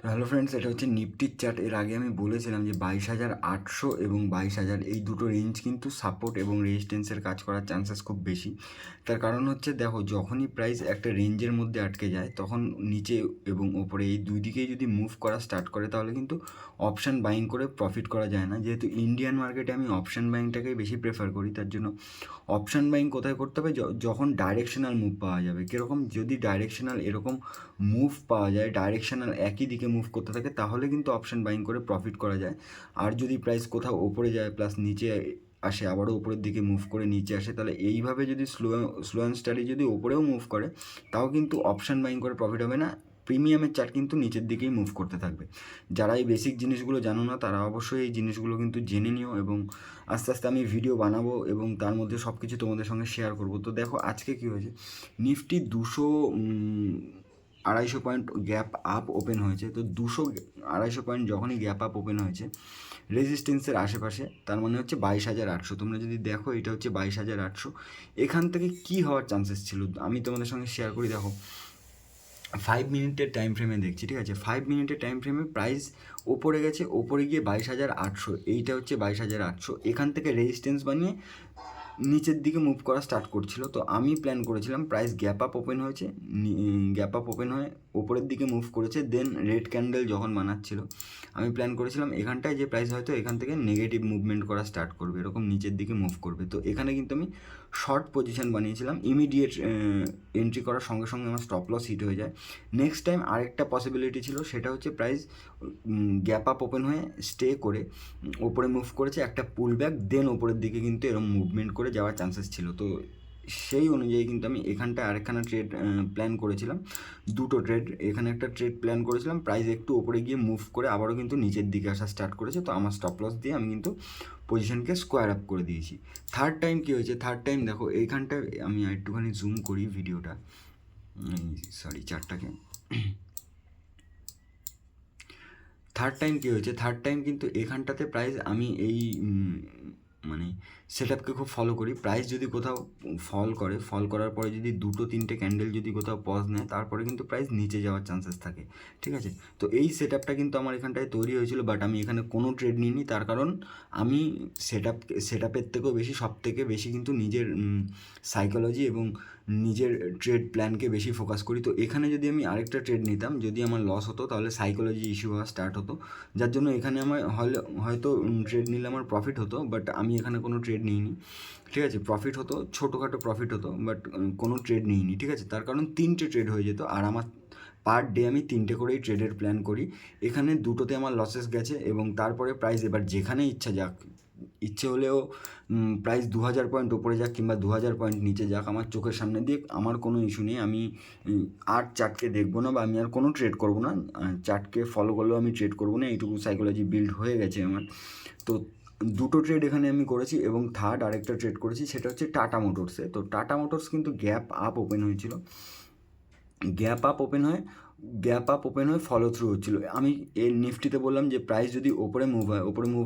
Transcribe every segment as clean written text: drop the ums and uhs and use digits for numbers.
তো hello friends, এটা হচ্ছে নিফটির চার্ট। এর আগে আমি বলেছিলাম যে 22,800 এবং 22,000 এই দুটো রেঞ্জ কিন্তু সাপোর্ট এবং রেজিস্ট্যান্সের কাজ করার চান্সেস খুব বেশি। তার কারণ হচ্ছে দেখো, যখনই প্রাইস একটা রেঞ্জের মধ্যে আটকে যায় তখন নিচে এবং ওপরে এই দুই দিকেই যদি মুভ করা স্টার্ট করে তাহলে কিন্তু অপশান বাইং করে প্রফিট করা যায় না। যেহেতু ইন্ডিয়ান মার্কেটে আমি অপশান বাইংটাকেই বেশি প্রেফার করি, তার জন্য অপশান বাইং কোথায় করতে হবে, যখন ডাইরেকশনাল মুভ পাওয়া যাবে। কীরকম, যদি ডাইরেকশনাল এরকম মুভ পাওয়া যায়, ডাইরেকশনাল একই দিকে মুভ করতে থাকে, তাহলে কিন্তু অপশান বাইং করে প্রফিট করা যায়। আর যদি প্রাইস কোথাও ওপরে যায় প্লাস নিচে আসে, আবারও উপরের দিকে মুভ করে নিচে আসে, তাহলে এইভাবে যদি স্লো অ্যান্ড স্টাডি যদি ওপরেও মুভ করে, তাও কিন্তু অপশান বাইং করে প্রফিট হবে না। প্রিমিয়ামের চার্ট কিন্তু নিচের দিকেই মুভ করতে থাকবে। যারা এই বেসিক জিনিসগুলো জানো না, তারা অবশ্যই এই জিনিসগুলো কিন্তু জেনে নিও, এবং আস্তে আস্তে আমি ভিডিও বানাবো এবং তার মধ্যে সব কিছু তোমাদের সঙ্গে শেয়ার করবো। তো দেখো আজকে কী হয়েছে, Nifty 200-250 point gap up open হয়েছে। তো 200-250 পয়েন্ট যখনই গ্যাপ আপ ওপেন হয়েছে রেজিস্ট্যান্সের আশেপাশে, তার মানে হচ্ছে 22,800। তোমরা যদি দেখো, এটা হচ্ছে 22,800। এখান থেকে কি হওয়ার চান্সেস ছিল আমি তোমাদের সঙ্গে শেয়ার করি। দেখো 5 মিনিটের টাইম ফ্রেমে দেখছি, ঠিক আছে? 5 মিনিটের টাইম ফ্রেমে প্রাইস ওপরে গেছে, ওপরে গিয়ে 22,800, এইটা হচ্ছে 22,800। এখান থেকে রেজিস্ট্যান্স বানিয়ে নিচের দিকে মুভ করা স্টার্ট করছিল। তো আমি প্ল্যান করেছিলাম, প্রাইস গ্যাপ আপ ওপেন হয়েছে, গ্যাপ আপ ওপেন হয়ে ওপরের দিকে মুভ করেছে, দেন রেড ক্যান্ডেল যখন বানাচ্ছিল, আমি প্ল্যান করেছিলাম এখানটায় যে প্রাইস হয়তো এখান থেকে নেগেটিভ মুভমেন্ট করা স্টার্ট করবে, এরকম নিচের দিকে মুভ করবে। তো এখানে কিন্তু আমি শর্ট পজিশন বানিয়েছিলাম। ইমিডিয়েট এন্ট্রি করার সঙ্গে সঙ্গে আমার স্টপ লস হিট হয়ে যায়। নেক্সট টাইম আরেকটা পসিবিলিটি ছিল, সেটা হচ্ছে প্রাইস গ্যাপ আপ ওপেন হয়ে স্টে করে ওপরে মুভ করেছে, একটা পুল ব্যাক, দেন ওপরের দিকে কিন্তু এরকম মুভমেন্ট করে যাওয়ার চান্সেস ছিল। তো সেই অনুযায়ী কিন্তু আমি এখানটায় আরেকখানা ট্রেড প্ল্যান করেছিলাম, দুটো ট্রেড। এখানে একটা ট্রেড প্ল্যান করেছিলাম, প্রাইস একটু ওপরে গিয়ে মুভ করে আবারও কিন্তু নিচের দিকে আসা স্টার্ট করেছে। তো আমার স্টপ লস দিয়ে আমি কিন্তু পজিশনকে স্কোয়ার আপ করে দিয়েছি। থার্ড টাইম কী হয়েছে, থার্ড টাইম দেখো এইখানটায় আমি একটুখানি জুম করি ভিডিওটা, সরি চারটাকে। থার্ড টাইম কী হয়েছে, থার্ড টাইম কিন্তু এখানটাতে প্রাইস আমি এই মানে সেট আপকে খুব ফলো করি। প্রাইস যদি কোথাও ফল করার পরে যদি 2-3টে ক্যান্ডেল যদি কোথাও পজ নেয়, তারপরে কিন্তু প্রাইস নিচে যাওয়ার চান্সেস থাকে, ঠিক আছে? তো এই সেট আপটা কিন্তু আমার এখানটায় তৈরি হয়েছিল, বাট আমি এখানে কোনো ট্রেড নিইনি। তার কারণ আমি সেট আপের থেকেও বেশি, সব থেকে বেশি কিন্তু নিজের সাইকোলজি এবং নিজের ট্রেড প্ল্যানকে বেশি ফোকাস করি। তো এখানে যদি আমি আরেকটা ট্রেড নিতাম, যদি আমার লস হতো, তাহলে সাইকোলজি ইস্যু হওয়া স্টার্ট হতো, যার জন্য এখানে আমার হয়তো ট্রেড নিলে আমার প্রফিট হতো, বাট আমি এখানে কোনো ট্রেড নিইনি, ঠিক আছে? প্রফিট হতো, ছোটোখাটো প্রফিট হতো, বাট কোনো ট্রেড নিইনি, ঠিক আছে? তার কারণ 3টে ট্রেড হয়ে যেত, আর আমার পার ডে আমি 3টে করেই ট্রেডের প্ল্যান করি। এখানে দুটোতে আমার লসেস গেছে, এবং তারপরে প্রাইস এবার যেখানে ইচ্ছা যাক, ইচ্ছে হলেও প্রাইস 2,000 পয়েন্ট ওপরে যাক কিংবা 2,000 পয়েন্ট নিচে যাক, আমার চোখের সামনে দিয়ে আমার কোনো ইস্যু নেই। আমি আর চার্টকে দেখবো না, বা আমি আর কোনো ট্রেড করবো না। চার্টকে ফলো করলেও আমি ট্রেড করবো না, এইটুকু সাইকোলজি বিল্ড হয়ে গেছে আমার। তো দুটো ট্রেড এখানে আমি করেছি, এবং থার্ড আরেকটা ট্রেড করেছি, সেটা হচ্ছে টাটা মোটরসে। তো টাটা মোটরস কিন্তু গ্যাপ আপ ওপেন হয়েছিল, গ্যাপ আপ ওপেন হয়ে ফলো থ্রু হচ্ছিলো। আমি এর নিফটিতে বললাম যে প্রাইস যদি ওপরে মুভ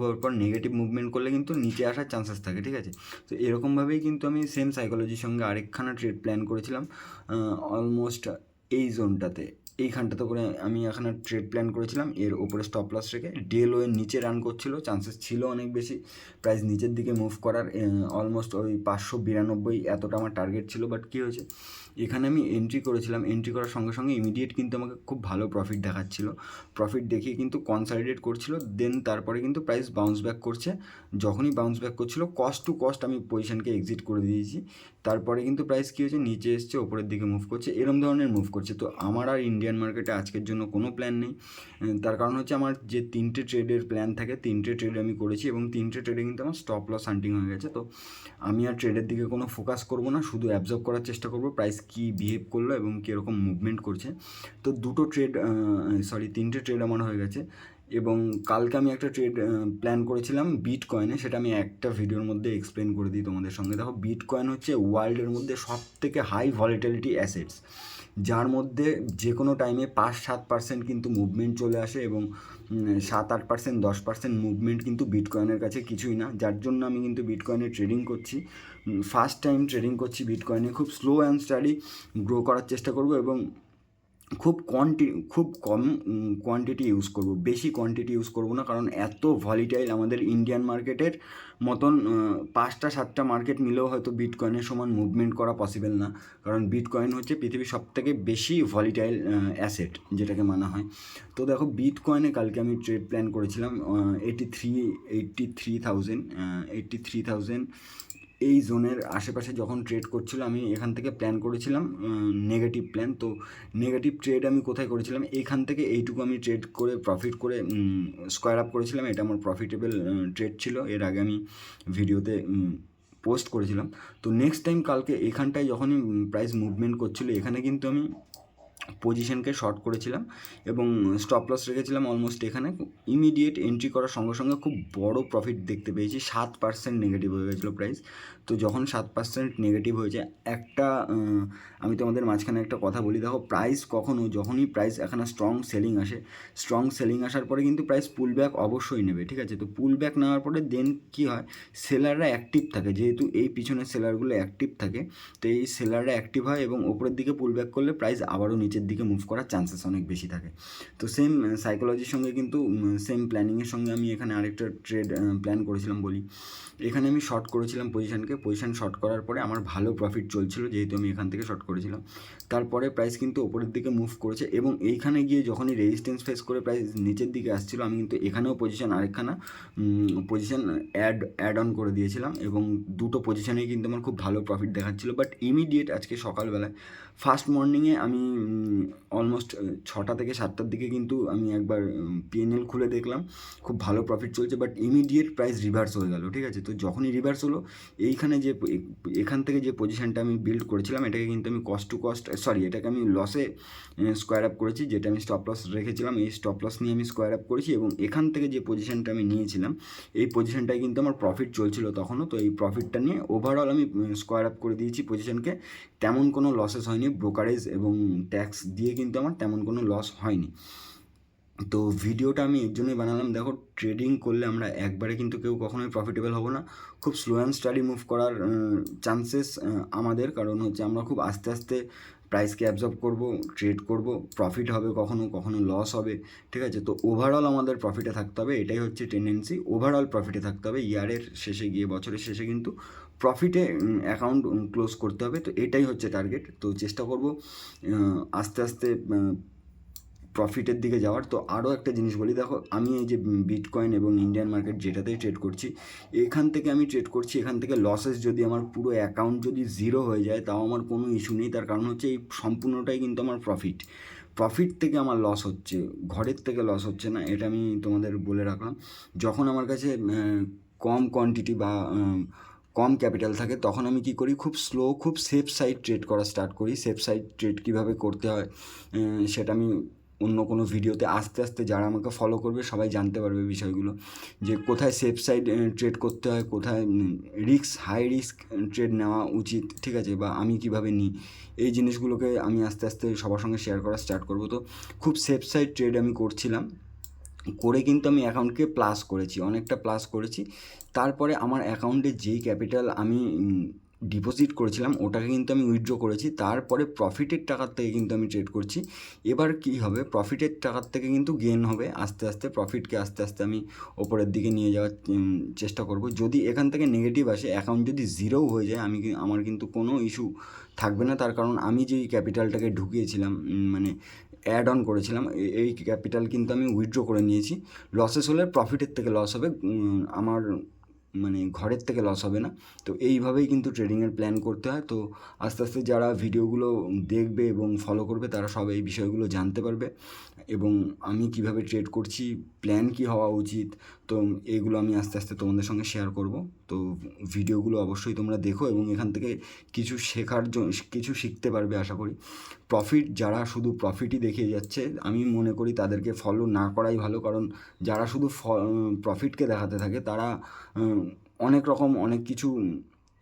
হওয়ার পর নেগেটিভ মুভমেন্ট করলে কিন্তু নিচে আসার চান্সেস থাকে, ঠিক আছে? তো এরকমভাবেই কিন্তু আমি সেম সাইকোলজির সঙ্গে আরেকখানা ট্রেড প্ল্যান করেছিলাম, অলমোস্ট এই জোনটাতে, এইখানটাতে করে আমি এখানে ট্রেড প্ল্যান করেছিলাম। এর ওপরে স্টপ লস রেখে ডে লোয়ের নিচে রান করছিল, চান্সেস ছিল অনেক বেশি প্রাইস নিচের দিকে মুভ করার, অলমোস্ট ওই 592 এতটা আমার টার্গেট ছিল। বাট কী হয়েছে, এখানে আমি এন্ট্রি করেছিলাম, এন্ট্রি করার সঙ্গে সঙ্গে ইমিডিয়েট কিন্তু আমাকে খুব ভালো প্রফিট দেখাচ্ছিল, প্রফিট দেখিয়ে কিন্তু কনসলিডেট করছিল, দেন তারপরে কিন্তু প্রাইস বাউন্স ব্যাক করছে। যখনই বাউন্স ব্যাক করছিল, কস্ট টু কস্ট আমি পজিশনকে এক্সিট করে দিয়েছি। তারপরে কিন্তু প্রাইস কী হয়েছে, নিচে এসছে, ওপরের দিকে মুভ করছে, এরম ধরনের মুভ করছে। তো আমার আর ইন্ডিয়ান মার্কেটে আজকের জন্য কোনো প্ল্যান নেই। তার কারণ হচ্ছে আমার যে 3টে ট্রেডের প্ল্যান থাকে, 3টে ট্রেড আমি করেছি, এবং 3টে ট্রেডে কিন্তু আমার স্টপ লস হান্টিং হয়ে গেছে। তো আমি আর ট্রেডের দিকে কোনো ফোকাস করবো না, শুধু অ্যাবজর্ব করার চেষ্টা করবো প্রাইস কী বিহেভ করলো এবং কীরকম মুভমেন্ট করছে। তো 3টে ট্রেড আমার হয়ে গেছে। এবং কালকে আমি একটা ট্রেড প্ল্যান করেছিলাম বিটকয়েনে, সেটা আমি একটা ভিডিওর মধ্যে এক্সপ্লেন করে দিই তোমাদের সঙ্গে। দেখো, বিটকয়েন হচ্ছে ওয়ার্ল্ডের মধ্যে সব থেকে হাই ভলিটিলিটি অ্যাসেটস, যার মধ্যে যে কোনো টাইমে 5-7% কিন্তু মুভমেন্ট চলে আসে, এবং 7-8%, 10% মুভমেন্ট কিন্তু বিটকয়েনের কাছে কিছুই না। যার জন্য আমি কিন্তু বিটকয়েনে ট্রেডিং করছি, ফার্স্ট টাইম ট্রেডিং করছি বিটকয়েনে। খুব স্লো অ্যান্ড স্টাডি গ্রো করার চেষ্টা করব, এবং খুব কম কোয়ান্টিটি ইউজ করব, বেশি কোয়ান্টিটি ইউজ করব না, কারণ এত ভলিটাইল আমাদের ইন্ডিয়ান মার্কেটের মতন 5টা 7টা মার্কেট মিলেও হয়তো বিটকয়েনের সমান মুভমেন্ট করা পসিবল না, কারণ বিটকয়েন হচ্ছে পৃথিবীর সবথেকে বেশি ভলিটাইল অ্যাসেট যেটাকে মানা হয়। তো দেখো বিটকয়েনে কালকে আমি ট্রেড প্ল্যান করেছিলাম 83,000 এই জোনের আশেপাশে যখন ট্রেড করছিল আমি এখান থেকে প্ল্যান করেছিলাম নেগেটিভ প্ল্যান। তো নেগেটিভ ট্রেড আমি কোথায় করেছিলাম, এইখান থেকে এইটুকু আমি ট্রেড করে প্রফিট করে স্কোয়ার আপ করেছিলাম। এটা আমার প্রফিটেবল ট্রেড ছিল, এর আগে আমি ভিডিওতে পোস্ট করেছিলাম। তো নেক্সট টাইম কালকে এখানটায় যখনই প্রাইস মুভমেন্ট করছিল এখানে কিন্তু আমি পজিশনকে শর্ট করেছিলাম এবং স্টপ লস রেখেছিলাম অলমোস্ট এখানে। ইমিডিয়েট এন্ট্রি করার সঙ্গে সঙ্গে খুব বড় প্রফিট দেখতে পেয়েছি, 7% নেগেটিভ হয়ে গেছিলো প্রাইস। তো যখন 7% নেগেটিভ হয়েছে একটা আমি তোমাদের মাঝখানে একটা কথা বলি, দেখো প্রাইস কখনো যখনই প্রাইস এখানে স্ট্রং সেলিং আসার পরে কিন্তু প্রাইস পুল ব্যাক অবশ্যই নেবে, ঠিক আছে। তো পুল ব্যাক নেওয়ার পরে দেন কী হয়, সেলাররা অ্যাক্টিভ থাকে, যেহেতু এই পিছনের সেলারগুলো অ্যাক্টিভ থাকে, তো এই সেলাররা অ্যাক্টিভ হয় এবং ওপরের দিকে পুল ব্যাক করলে প্রাইস আবারও নিচের দিকে মুভ করার চান্সেস অনেক বেশি থাকে। তো সেম সাইকোলজির সঙ্গে কিন্তু সেম প্ল্যানিংয়ের সঙ্গে আমি এখানে আরেকটা ট্রেড প্ল্যান করেছিলাম বলি। এখানে আমি শর্ট করেছিলাম পজিশন শর্ট করার পরে আমার ভালো প্রফিট চলছিল, যেহেতু আমি এখান থেকে শর্ট করেছিলাম। তারপরে প্রাইস কিন্তু ওপরের দিকে মুভ করেছে এবং এইখানে গিয়ে যখনই রেজিস্ট্যান্স ফেস করে প্রাইস নিচের দিকে আসছিল, আমি কিন্তু এখানেও আরেকখানা পজিশন অ্যাড অন করে দিয়েছিলাম এবং দুটো পজিশনেই কিন্তু আমার খুব ভালো প্রফিট দেখাচ্ছিলো। বাট ইমিডিয়েট আজকে সকালবেলায় ফার্স্ট মর্নিংয়ে আমি অলমোস্ট 6টা থেকে 7টার দিকে কিন্তু আমি একবার পিএনএল খুলে দেখলাম খুব ভালো প্রফিট চলছে, বাট ইমিডিয়েট প্রাইস রিভার্স হয়ে গেল, ঠিক আছে। তো যখনই রিভার্স হলো এখান থেকে যে পজিশনটা আমি বিল্ড করেছিলাম এটাকে কিন্তু আমি এটাকে আমি লসে স্কোয়ার আপ করেছি, যেটা আমি স্টপ লস রেখেছিলাম এই স্টপ লস নিয়ে আমি স্কোয়ার আপ করেছি এবং এখান থেকে যে পজিশনটা আমি নিয়েছিলাম এই পজিশনটায় কিন্তু আমার প্রফিট চলছিল তখনও। তো এই প্রফিটটা নিয়ে ওভারঅল আমি স্কোয়ার আপ করে দিয়েছি পজিশনকে, তেমন কোনো লসেস হয়নি, ব্রোকারেজ এবং ট্যাক্স দিয়ে কিন্তু আমার তেমন কোনো লস হয়নি। তো ভিডিওটা আমি এর জন্যই বানালাম, দেখো ট্রেডিং করলে আমরা একবারে কিন্তু কেউ কখনোই প্রফিটেবল হব না, খুব স্লো অ্যান্ড স্টাডি মুভ করার চান্সেস আমাদের, কারণ হচ্ছে আমরা খুব আস্তে আস্তে প্রাইসকে অ্যাবজর্ব করব, ট্রেড করব, প্রফিট হবে কখনো কখনো লস হবে, ঠিক আছে। তো ওভারঅল আমাদের প্রফিটে থাকতে হবে, এটাই হচ্ছে টেন্ডেন্সি, ওভারঅল প্রফিটে থাকতে হবে, ইয়ারের শেষে গিয়ে বছরের শেষে কিন্তু প্রফিটে অ্যাকাউন্ট ক্লোজ করতে হবে। তো এটাই হচ্ছে টার্গেট, তো চেষ্টা করব আস্তে আস্তে প্রফিটের দিকে যাওয়ার। তো আরও একটা জিনিস বলি, দেখো আমি এই যে বিটকয়েন এবং ইন্ডিয়ান মার্কেট যেটাতেই ট্রেড করছি, এখান থেকে আমি ট্রেড করছি, এখান থেকে লসেস যদি আমার পুরো অ্যাকাউন্ট যদি জিরো হয়ে যায় তাও আমার কোনো ইস্যু নেই, তার কারণ হচ্ছে এই সম্পূর্ণটাই কিন্তু আমার প্রফিট থেকে আমার লস হচ্ছে, ঘরের থেকে লস হচ্ছে না, এটা আমি তোমাদের বলে রাখলাম। যখন আমার কাছে কম কোয়ান্টিটি বা কম ক্যাপিটাল থাকে তখন আমি কী করি, খুব স্লো খুব সেফ সাইড ট্রেড করা স্টার্ট করি। সেফ সাইড ট্রেড কীভাবে করতে হয় সেটা আমি অন্য কোনো ভিডিওতে আস্তে আস্তে যারা আমাকে ফলো করবে সবাই জানতে পারবে বিষয়গুলো, যে কোথায় সেফ সাইড ট্রেড করতে হয়, কোথায় হাই রিস্ক ট্রেড নেওয়া উচিত, ঠিক আছে, বা আমি কিভাবে নিই, এই জিনিসগুলোকে আমি আস্তে আস্তে সবার সঙ্গে শেয়ার করা স্টার্ট করব। তো খুব সেফ সাইড ট্রেড আমি করছিলাম, করে কিন্তু আমি অ্যাকাউন্টকে অনেকটা প্লাস করেছি। তারপরে আমার অ্যাকাউন্টে যেই ক্যাপিটাল আমি ডিপোজিট করেছিলাম ওটাকে কিন্তু আমি উইথড্র করেছি, তারপরে প্রফিটের টাকার থেকে কিন্তু আমি ট্রেড করছি। এবার কী হবে, প্রফিটের টাকার থেকে কিন্তু গেন হবে আস্তে আস্তে, প্রফিটকে আস্তে আস্তে আমি ওপরের দিকে নিয়ে যাওয়ার চেষ্টা করব। যদি এখান থেকে নেগেটিভ আসে, অ্যাকাউন্ট যদি জিরোও হয়ে যায়, আমার কিন্তু কোনো ইস্যু থাকবে না, তার কারণ আমি যেই ক্যাপিটালটাকে ঢুকিয়েছিলাম মানে অ্যাড অন করেছিলাম এই ক্যাপিটাল কিন্তু আমি উইথড্র করে নিয়েছি। লসেস হলে প্রফিটের থেকে লস হবে, আমার মানে ঘরের থেকে লস হবে না। তো এইভাবেই কিন্তু ট্রেডিংয়ের প্ল্যান করতে হয়। তো আস্তে আস্তে যারা ভিডিওগুলো দেখবে এবং ফলো করবে তারা সব এই বিষয়গুলো জানতে পারবে এবং আমি কিভাবে ট্রেড করছি, প্ল্যান কী হওয়া উচিত, তো এইগুলো আমি আস্তে আস্তে তোমাদের সঙ্গে শেয়ার করব। তো ভিডিওগুলো অবশ্যই তোমরা দেখো এবং এখান থেকে কিছু শিখতে পারবে আশা করি। যারা শুধু প্রফিটই দেখিয়ে যাচ্ছে আমি মনে করি তাদেরকে ফলো না করাই ভালো, কারণ যারা শুধু প্রফিটকে দেখাতে থাকে তারা অনেক কিছু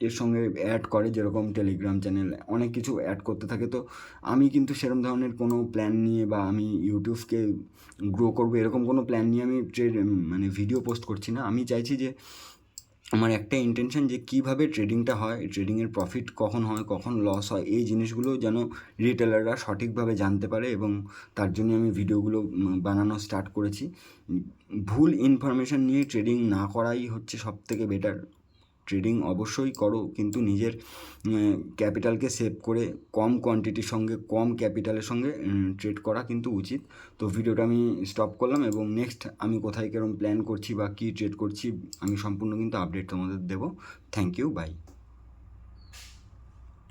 এর সঙ্গে অ্যাড করে, যেরকম টেলিগ্রাম চ্যানেল অনেক কিছু অ্যাড করতে থাকে। তো আমি কিন্তু সেরকম ধরনের কোনো প্ল্যান নিয়ে বা আমি ইউটিউবকে গ্রো করবো এরকম কোনো প্ল্যান নিয়ে আমি ভিডিও পোস্ট করছি না। আমি চাইছি যে আমার একটা ইন্টেনশন যে কীভাবে ট্রেডিংটা হয়, ট্রেডিংয়ের প্রফিট কখন হয়, কখন লস হয়, এই জিনিসগুলো যেন রিটেলাররা সঠিকভাবে জানতে পারে, এবং তার জন্য আমি ভিডিওগুলো বানানো স্টার্ট করেছি। ভুল ইনফরমেশান নিয়ে ট্রেডিং না করাই হচ্ছে সবথেকে বেটার। ট্রেডিং অবশ্যই করো, কিন্তু নিজের ক্যাপিটালকে সেভ করে কম কোয়ান্টিটির সঙ্গে কম ক্যাপিটালের সঙ্গে ট্রেড করা কিন্তু উচিত। তো ভিডিওটা আমি স্টপ করলাম, এবং নেক্সট আমি কোথায় কীরকম প্ল্যান করছি বা কী ট্রেড করছি আমি সম্পূর্ণ কিন্তু আপডেট তোমাদের দেবো। Thank you, by.